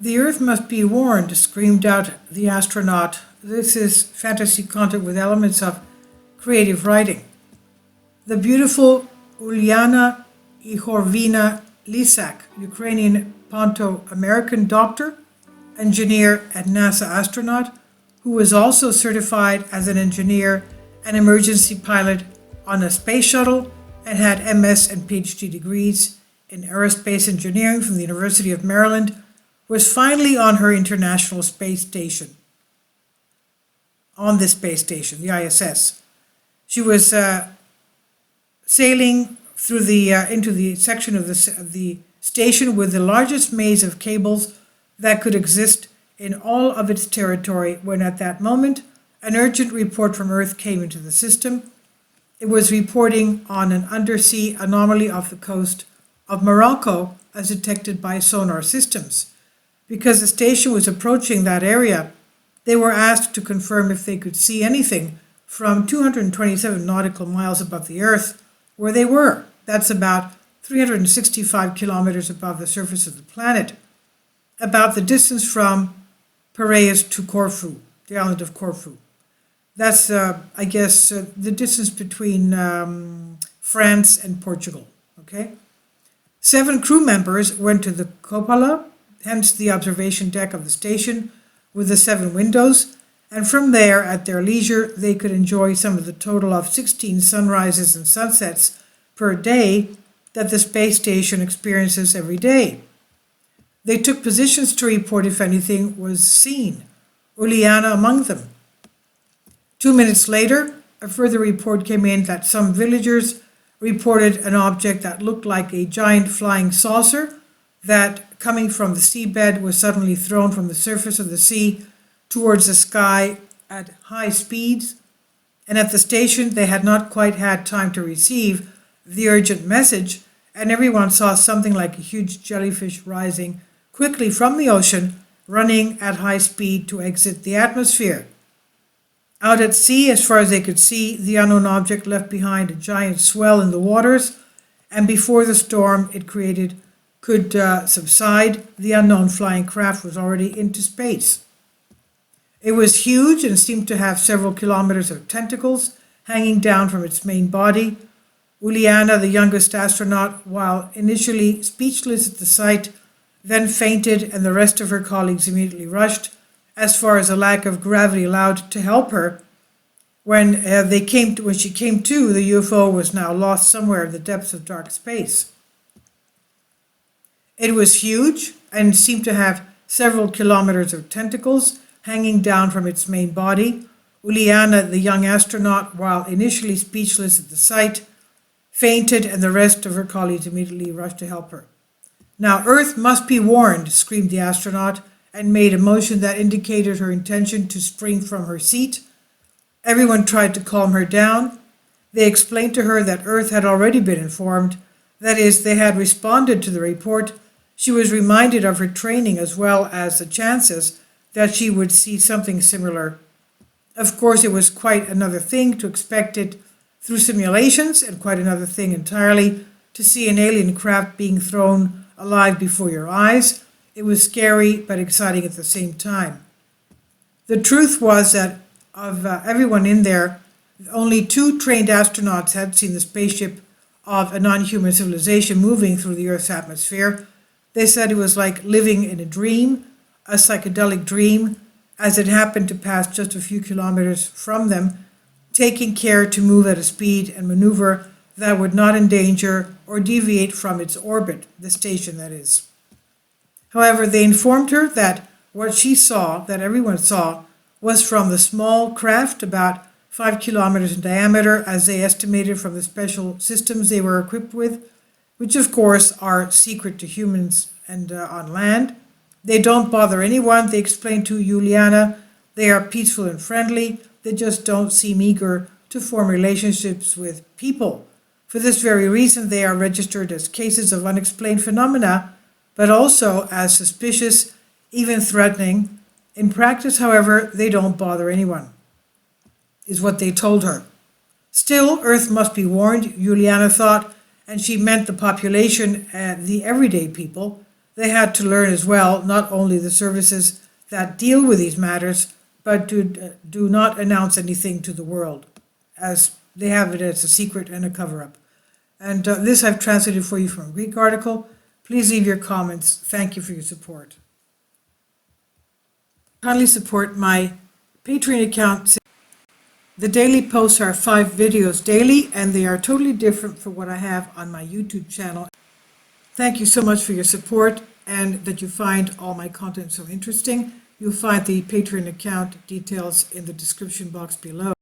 The Earth must be warned, screamed out the astronaut. This is fantasy content with elements of creative writing. The beautiful Uliana Ihorvina Lisak, Ukrainian Ponto-American doctor, engineer and NASA astronaut, who was also certified as an engineer and emergency pilot on a space shuttle and had MS and PhD degrees in aerospace engineering from the University of Maryland, was finally on her International Space Station. On this space station, the ISS. She was sailing through into the section of the station with the largest maze of cables that could exist in all of its territory when at that moment an urgent report from Earth came into the system. It was reporting on an undersea anomaly off the coast of Morocco as detected by sonar systems. Because the station was approaching that area, they were asked to confirm if they could see anything from 227 nautical miles above the Earth, where they were. That's about 365 kilometers above the surface of the planet, about the distance from Piraeus to Corfu, the island of Corfu. That's, the distance between France and Portugal, okay? 7 crew members went to the cupola, hence the observation deck of the station with the 7 windows, and from there, at their leisure, they could enjoy some of the total of 16 sunrises and sunsets per day that the space station experiences every day. They took positions to report if anything was seen, Uliana among them. 2 minutes later, a further report came in that some villagers reported an object that looked like a giant flying saucer that, coming from the seabed, was suddenly thrown from the surface of the sea towards the sky at high speeds, and at the station they had not quite had time to receive the urgent message, and everyone saw something like a huge jellyfish rising quickly from the ocean, running at high speed to exit the atmosphere. Out at sea, as far as they could see, the unknown object left behind a giant swell in the waters, and before the storm it created could subside, the unknown flying craft was already into space. It was huge and seemed to have several kilometers of tentacles hanging down from its main body. Uliana, the youngest astronaut, while initially speechless at the sight, then fainted, and the rest of her colleagues immediately rushed, as far as a lack of gravity allowed, to help her. When she came to, the UFO was now lost somewhere in the depths of dark space. It was huge and seemed to have several kilometers of tentacles hanging down from its main body. Uliana, the young astronaut, while initially speechless at the sight, fainted, and the rest of her colleagues immediately rushed to help her. "Now, Earth must be warned," screamed the astronaut, and made a motion that indicated her intention to spring from her seat. Everyone tried to calm her down. They explained to her that Earth had already been informed. That is, they had responded to the report. She was reminded of her training as well as the chances that she would see something similar. Of course, it was quite another thing to expect it through simulations, and quite another thing entirely to see an alien craft being thrown alive before your eyes. It was scary but exciting at the same time. The truth was that of everyone in there, only 2 trained astronauts had seen the spaceship of a non-human civilization moving through the Earth's atmosphere. They said it was like living in a dream, a psychedelic dream, as it happened to pass just a few kilometers from them, taking care to move at a speed and maneuver that would not endanger or deviate from its orbit, the station that is. However, they informed her that what she saw, that everyone saw, was from the small craft, about 5 kilometers in diameter, as they estimated from the special systems they were equipped with, which of course are secret to humans and on land. They don't bother anyone, they explained to Uliana. They are peaceful and friendly. They just don't seem eager to form relationships with people. For this very reason, they are registered as cases of unexplained phenomena, but also as suspicious, even threatening. In practice, however, they don't bother anyone, is what they told her. Still, Earth must be warned, Uliana thought, and she meant the population, the everyday people. they had to learn as well, not only the services that deal with these matters, but to do not announce anything to the world, as they have it as a secret and a cover-up. And this I've translated for you from a Greek article. Please leave your comments. Thank you for your support. Kindly support my Patreon account. The daily posts are 5 videos daily, and they are totally different from what I have on my YouTube channel. Thank you so much for your support and that you find all my content so interesting. You'll find the Patreon account details in the description box below.